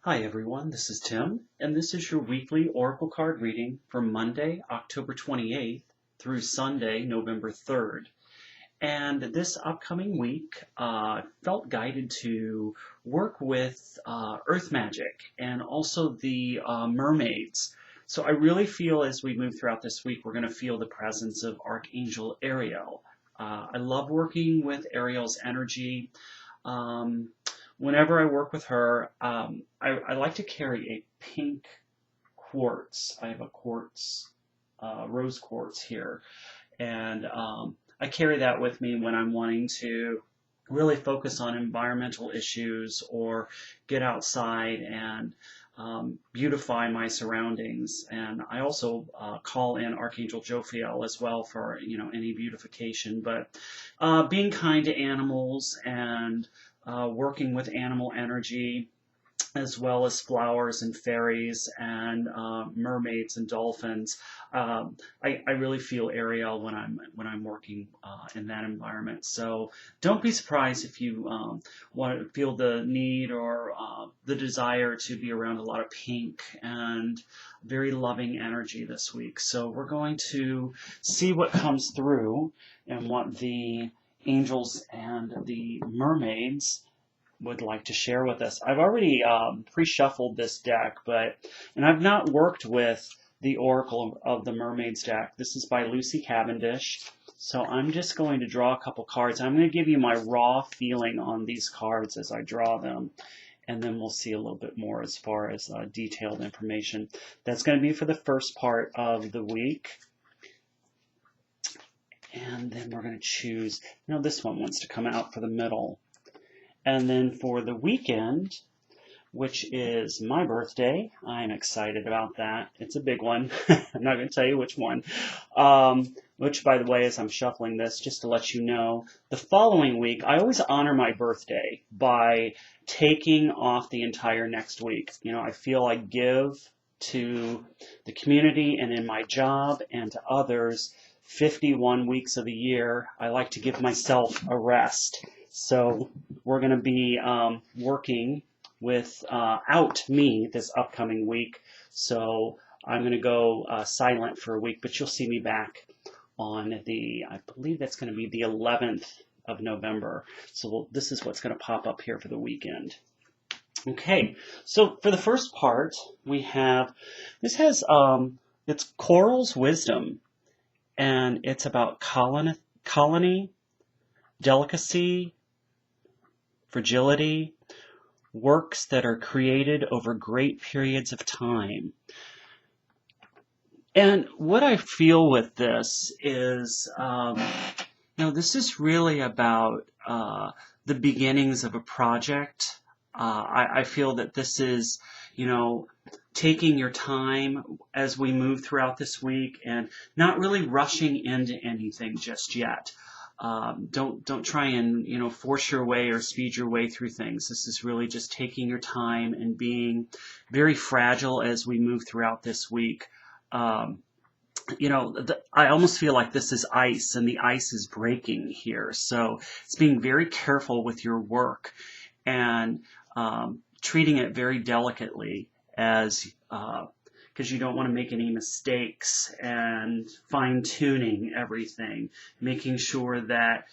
Hi everyone, this is Tim, and this is your weekly Oracle card reading for Monday, October 28th through Sunday, November 3rd. And this upcoming week, felt guided to work with earth magic and also the mermaids. So I really feel as we move throughout this week, we're going to feel the presence of Archangel Ariel. I love working with Ariel's energy. Um, Whenever I work with her, I like to carry a pink quartz. I have a quartz, rose quartz here, and I carry that with me when I'm wanting to really focus on environmental issues or get outside and beautify my surroundings. And I also call in Archangel Jophiel as well for any beautification. But being kind to animals and working with animal energy as well as flowers and fairies and mermaids and dolphins. I really feel Ariel when I'm working in that environment. So don't be surprised if you want to feel the need or the desire to be around a lot of pink and very loving energy this week. So we're going to see what comes through and what the angels and the mermaids would like to share with us. I've already pre-shuffled this deck, and I've not worked with the Oracle of the Mermaids deck. This is by Lucy Cavendish. So I'm just going to draw a couple cards. I'm going to give you my raw feeling on these cards as I draw them, and then we'll see a little bit more as far as detailed information. That's going to be for the first part of the week. And then we're going to choose, this one wants to come out for the middle. And then for the weekend, which is my birthday, I'm excited about that. It's a big one. I'm not going to tell you which one. Which, by the way, as I'm shuffling this, just to let you know, the following week, I always honor my birthday by taking off the entire next week. I feel I give to the community and in my job and to others 51 weeks of the year. I like to give myself a rest. So we're going to be working without me this upcoming week. So I'm going to go silent for a week, but you'll see me back on I believe that's going to be the 11th of November. So this is what's going to pop up here for the weekend. Okay, so for the first part, we have, this has, it's Coral's Wisdom, and it's about colony, delicacy, fragility, works that are created over great periods of time. And what I feel with this is, this is really about the beginnings of a project. I feel that this is, taking your time as we move throughout this week and not really rushing into anything just yet. Don't try and force your way or speed your way through things. This is really just taking your time and being very fragile as we move throughout this week. I almost feel like this is ice and the ice is breaking here. So it's being very careful with your work and treating it very delicately as because you don't want to make any mistakes, and fine-tuning everything, making sure that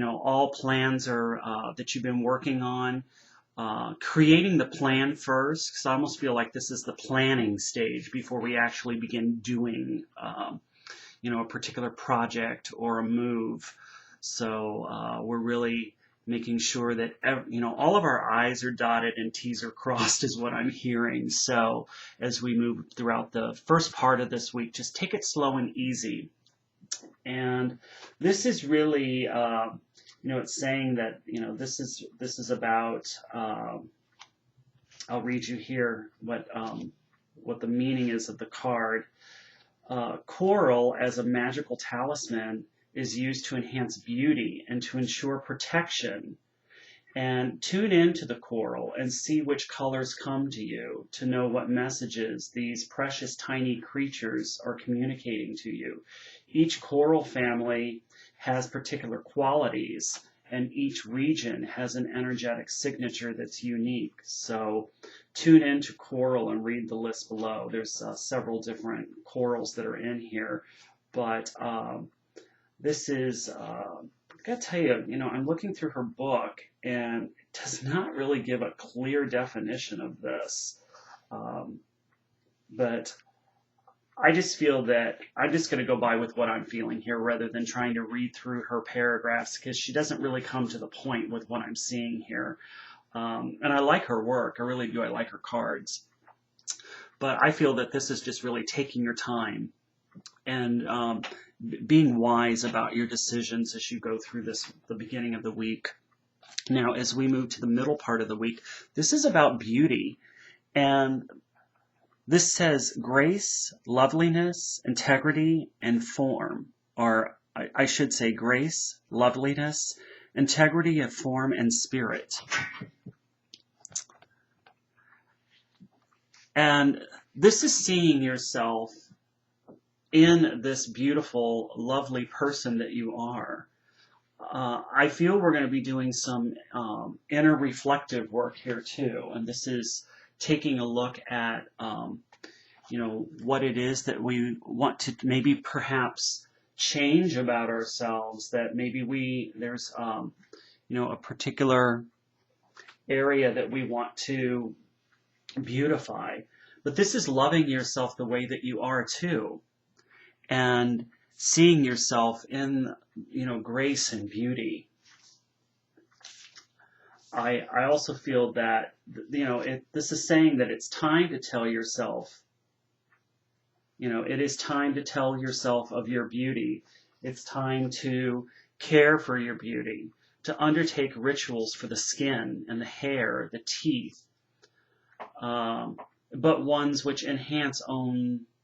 all plans are that you've been working on, creating the plan first, because I almost feel like this is the planning stage before we actually begin doing a particular project or a move. So we're really making sure that all of our I's are dotted and T's are crossed is what I'm hearing. So as we move throughout the first part of this week, just take it slow and easy. And this is really, it's saying that this is about. I'll read you here what the meaning is of the card. Coral as a magical talisman is used to enhance beauty and to ensure protection. And tune into the coral and see which colors come to you to know what messages these precious tiny creatures are communicating to you. Each coral family has particular qualities, and each region has an energetic signature that's unique. So tune into Coral and read the list below. There's several different corals that are in here, but this is, I gotta tell you, I'm looking through her book, and it does not really give a clear definition of this. But I just feel that I'm just going to go by with what I'm feeling here rather than trying to read through her paragraphs, because she doesn't really come to the point with what I'm seeing here. And I like her work. I really do. I like her cards. But I feel that this is just really taking your time and being wise about your decisions as you go through the beginning of the week. Now, as we move to the middle part of the week, this is about beauty. And this says grace, loveliness, integrity, and form. Or I should say grace, loveliness, integrity of form, and spirit. And this is seeing yourself in this beautiful, lovely person that you are. I feel we're going to be doing some inner reflective work here too. And this is taking a look at, what it is that we want to maybe perhaps change about ourselves, that maybe there's, a particular area that we want to beautify. But this is loving yourself the way that you are too, and seeing yourself in, grace and beauty. I also feel that, this is saying that it's time to tell yourself, it is time to tell yourself of your beauty. It's time to care for your beauty, to undertake rituals for the skin and the hair, the teeth, but ones which enhance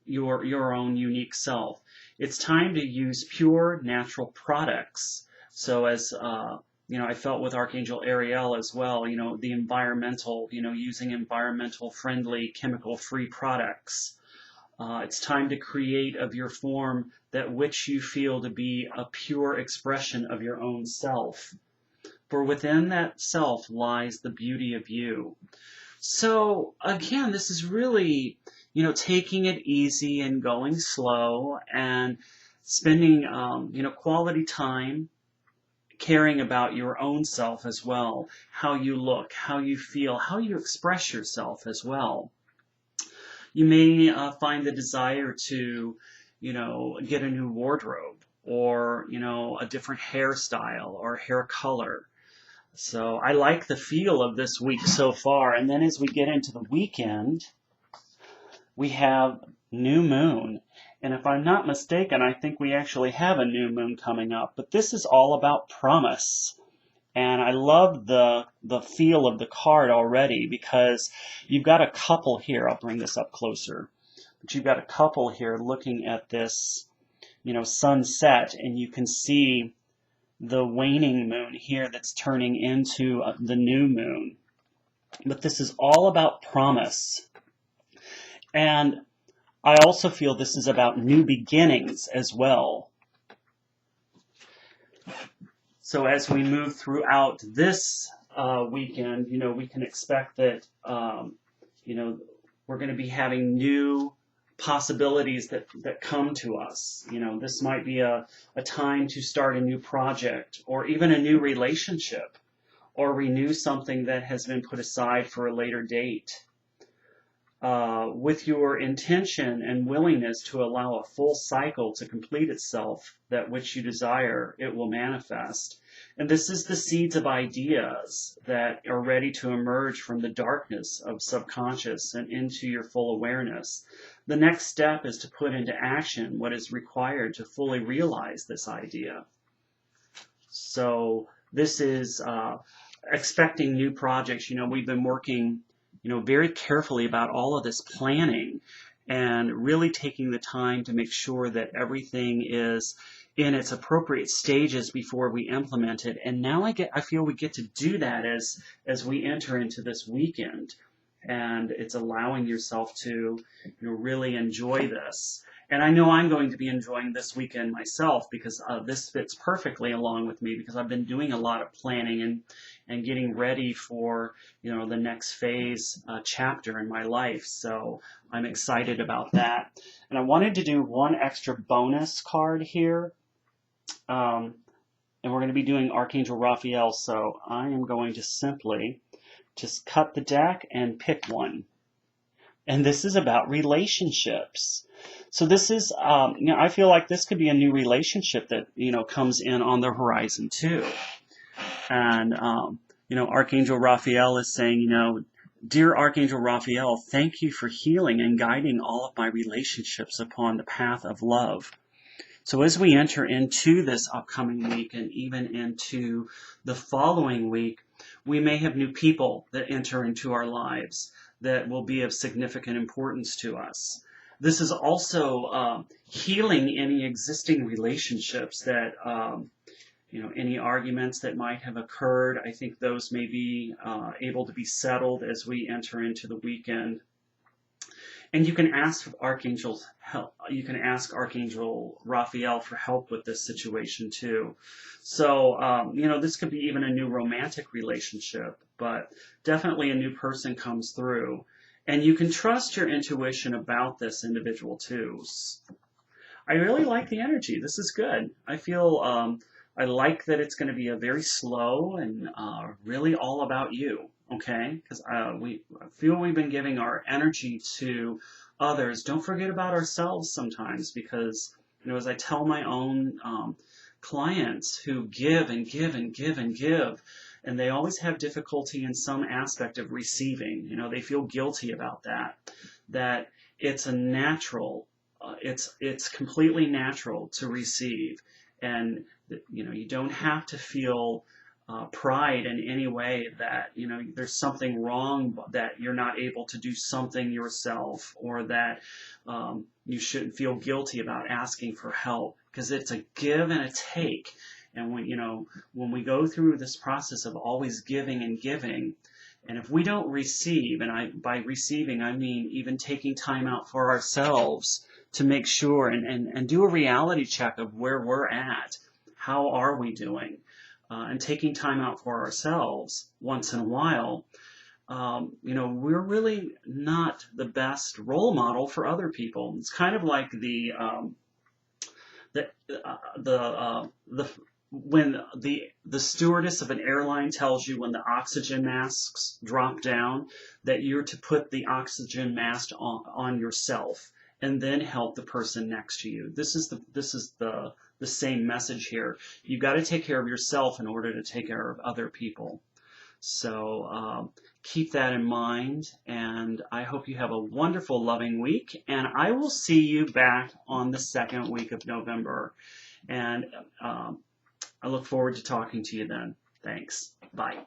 your own unique self. It's time to use pure natural products. So as I felt with Archangel Ariel as well, the environmental, using environmental friendly, chemical free products. It's time to create of your form that which you feel to be a pure expression of your own self. For within that self lies the beauty of you. So again, this is really, taking it easy and going slow and spending, quality time caring about your own self as well, how you look, how you feel, how you express yourself as well. You may find the desire to, get a new wardrobe or, a different hairstyle or hair color. So I like the feel of this week so far. And then as we get into the weekend, we have new moon. And if I'm not mistaken, I think we actually have a new moon coming up. But this is all about promise. And I love the feel of the card already, because you've got a couple here. I'll bring this up closer. But you've got a couple here looking at this, sunset, and you can see the waning moon here that's turning into the new moon. But this is all about promise. And I also feel this is about new beginnings as well. So as we move throughout this weekend, we can expect that, we're going to be having new possibilities that come to us. This might be a time to start a new project, or even a new relationship, or renew something that has been put aside for a later date. With your intention and willingness to allow a full cycle to complete itself, that which you desire, it will manifest. And this is the seeds of ideas that are ready to emerge from the darkness of subconscious and into your full awareness. The next step is to put into action what is required to fully realize this idea. So this is expecting new projects. We've been working very carefully about all of this planning and really taking the time to make sure that everything is in its appropriate stages before we implement it. And now I feel we get to do that as we enter into this weekend. And it's allowing yourself to really enjoy this. And I know I'm going to be enjoying this weekend myself because this fits perfectly along with me because I've been doing a lot of planning and getting ready for, you know, the next phase chapter in my life. So I'm excited about that. And I wanted to do one extra bonus card here. And we're going to be doing Archangel Raphael. So I am going to simply just cut the deck and pick one. And this is about relationships. So this is, you know, I feel like this could be a new relationship that, you know, comes in on the horizon too. And, you know, Archangel Raphael is saying, you know, dear Archangel Raphael, thank you for healing and guiding all of my relationships upon the path of love. So as we enter into this upcoming week and even into the following week, we may have new people that enter into our lives that will be of significant importance to us. This is also healing any existing relationships that, you know, any arguments that might have occurred. I think those may be able to be settled as we enter into the weekend. And you can ask Archangel's help. You can ask Archangel Raphael for help with this situation too. So, you know, this could be even a new romantic relationship, but definitely a new person comes through. And you can trust your intuition about this individual too. I really like the energy. This is good. I feel I like that it's going to be a very slow and really all about you. Okay, because we feel we've been giving our energy to others. Don't forget about ourselves sometimes, because you know, as I tell my own clients who give and give and give and give, and they always have difficulty in some aspect of receiving. You know, they feel guilty about that. That it's a natural. It's completely natural to receive, and you know, you don't have to feel pride in any way that, you know, there's something wrong, that you're not able to do something yourself, or that you shouldn't feel guilty about asking for help, because it's a give and a take. And when, you know, when we go through this process of always giving and giving, and if we don't receive, and by receiving I mean even taking time out for ourselves to make sure and do a reality check of where we're at, how are we doing, and taking time out for ourselves once in a while, you know, we're really not the best role model for other people. It's kind of like when the stewardess of an airline tells you when the oxygen masks drop down that you're to put the oxygen mask on yourself and then help the person next to you. This is the same message here. You've got to take care of yourself in order to take care of other people. So keep that in mind, and I hope you have a wonderful, loving week, and I will see you back on the second week of November, and I look forward to talking to you then. Thanks. Bye.